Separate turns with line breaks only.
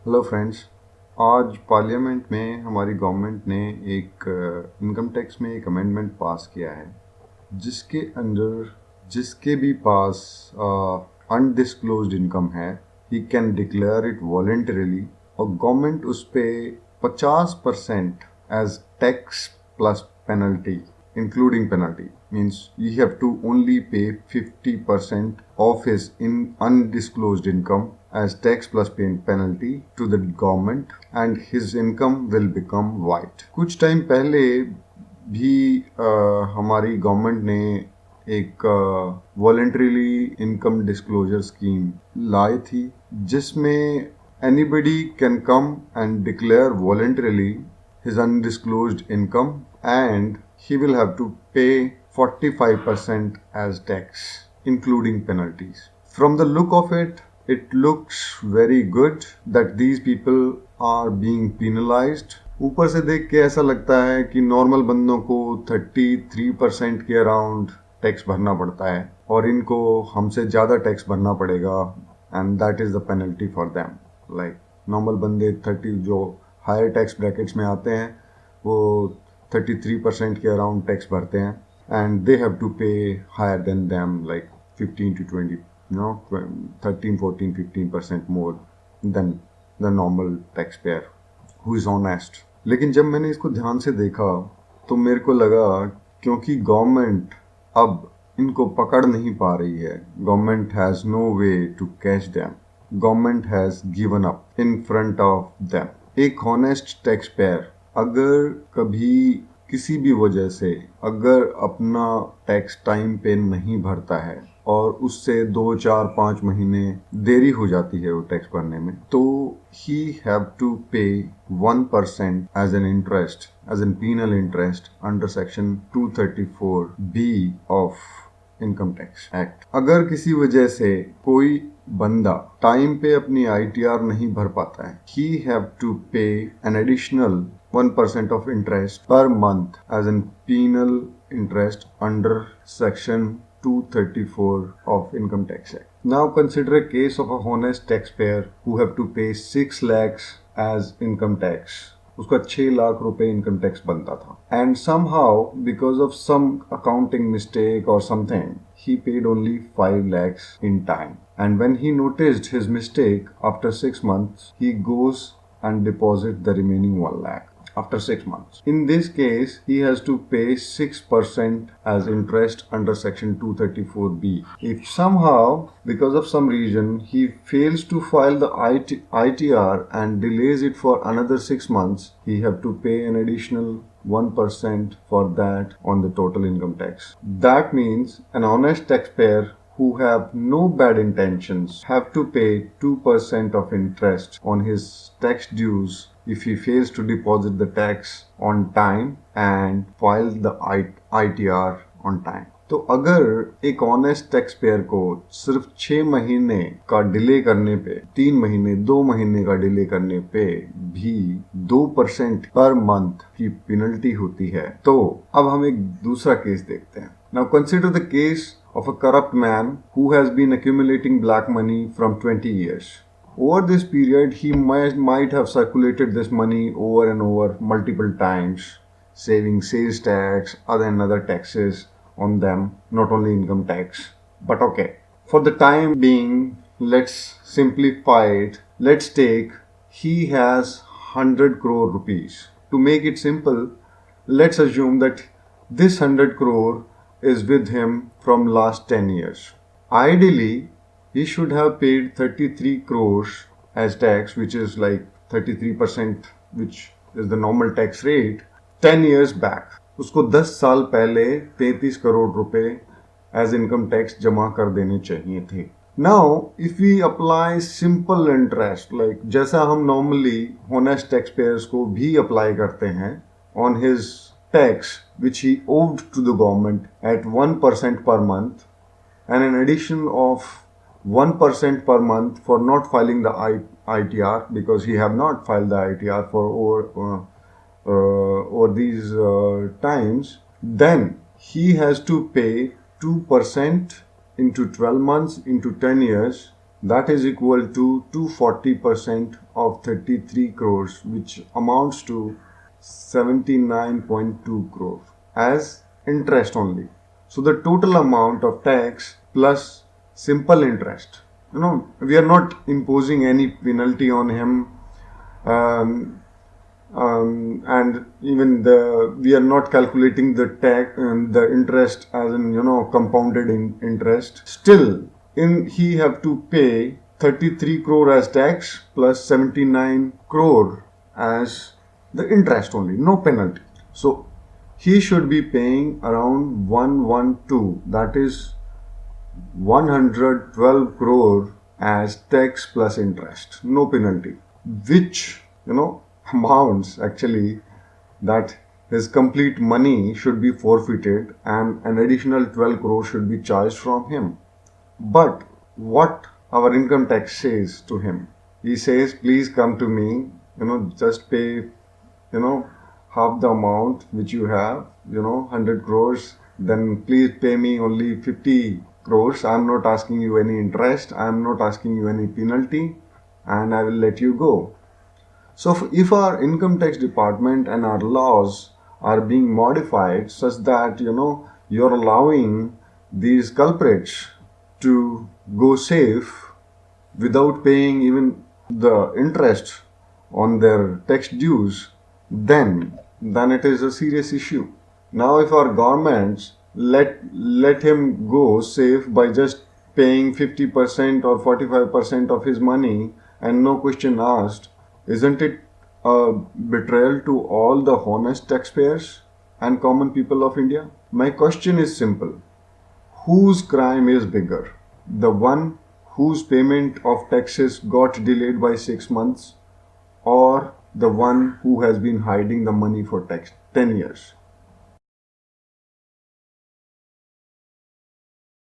Hello friends. आज parliament में हमारी गवर्नमेंट ने एक इनकम टैक्स में एक अमेंडमेंट पास किया है जिसके अंदर जिसके भी पास अनडिस्क्लोज्ड इनकम है ही कैन डिक्लेयर इट वॉलेंटरीली और गवर्नमेंट उस पे 50% as tax plus penalty including penalty means you have to only pay 50% of his undisclosed income as tax plus penalty to the government and his income will become white. कुछ time पहले भी हमारी government ने एक voluntarily income disclosure scheme लाई थी जिसमें anybody can come and declare voluntarily his undisclosed income and he will have to pay 45% as tax, including penalties. From the look of it, it looks very good that these people are being penalized. ऊपर से देख के ऐसा लगता है कि normal बंदों को 33% के अराउंड टैक्स भरना पड़ता है और इनको हमसे ज़्यादा टैक्स भरना पड़ेगा and that is the penalty for them. Like normal बंदे 30 जो हायर टैक्स ब्रैकेट्स में आते हैं वो 33% के अराउंड टैक्स भरते हैं and they have to pay higher than them like 15 to 20 13 14 15% more than the normal tax payer who is honest. लेकिन जब मैंने इसको ध्यान से देखा तो मेरे को लगा क्योंकि गवर्नमेंट अब इनको पकड़ नहीं पा रही है, government has no way to catch them, government has given up in front of them. एक हॉनेस्ट टैक्स पेयर अगर कभी किसी भी वजह से अगर अपना टैक्स टाइम पे नहीं भरता है और उससे 2-4-5 महीने देरी हो जाती है वो टैक्स भरने में तो he have to pay 1% as an interest as an penal interest under section 234B of income tax act. अगर किसी वजह से कोई बंदा टाइम पे अपनी ITR नहीं भर पाता है ही हैव टू पे an additional 1% of interest per month as in penal interest under section 234 of Income Tax Act. Now consider a case of a honest taxpayer who have to pay 6 lakhs as income tax. उसका 6 लाख रुपए income tax बनता था and somehow because of some accounting mistake or something he paid only 5 lakhs in time and when he noticed his mistake after 6 months he goes and deposit the remaining 1 lakh after 6 months. In this case, he has to pay 6% as interest under section 234B. If somehow, because of some reason, he fails to file the ITR and delays it for another 6 months, he have to pay an additional 1% for that on the total income tax. That means an honest taxpayer who have no bad intentions have to pay 2% of interest on his tax dues if he fails to deposit the tax on time and file the ITR on time. तो अगर एक honest tax payer को सिर्फ 6 महीने का delay करने पे 3 महीने 2 महीने का डिले करने पे भी 2% पर मंथ की पेनल्टी होती है तो अब हम एक दूसरा केस देखते हैं। Now consider the case of a corrupt man who has been accumulating black money from 20 years. Over this period, he might have circulated this money over and over multiple times, saving sales tax, other taxes on them, not only income tax. But okay, for the time being, let's simplify it. Let's take he has 100 crore rupees. To make it simple, let's assume that this 100 crore is with him from last 10 years. Ideally, he should have paid 33 crores as tax, which is like 33%, which is the normal tax rate, 10 years back. उसको 10 साल पहले 33 करोड़ रुपए as income tax जमा कर देने चाहिए थे। Now, if we apply simple interest, like जैसा हम normally honest taxpayers को भी apply करते हैं on his tax, which he owed to the government at 1% per month, and an addition of 1% per month for not filing the ITR because he have not filed the ITR for over these times, then he has to pay 2% into 12 months into 10 years That is equal to 240% of 33 crores, which amounts to 79.2 crore as interest only. So the total amount of tax plus simple interest. We are not imposing any penalty on him, um, and even we are not calculating the tax and the interest as in compounded interest. Still, he have to pay 33 crore as tax plus 79 crore as the interest only, no penalty. So he should be paying around 112, that is 112 crore as tax plus interest, no penalty, which amounts actually that his complete money should be forfeited and an additional 12 crore should be charged from him. But what our income tax says to him, he says, please come to me, just pay, half the amount which you have, 100 crores, then please pay me only 50 crores. I'm not asking you any interest, I'm not asking you any penalty, and I will let you go. So if our income tax department and our laws are being modified such that you're allowing these culprits to go safe without paying even the interest on their tax dues, then it is a serious issue. Now if our governments let him go safe by just paying 50% or 45% of his money and no question asked, isn't it a betrayal to all the honest taxpayers and common people of India? My question is simple. Whose crime is bigger? The one whose payment of taxes got delayed by 6 months, or the one who has been hiding the money for 10 years?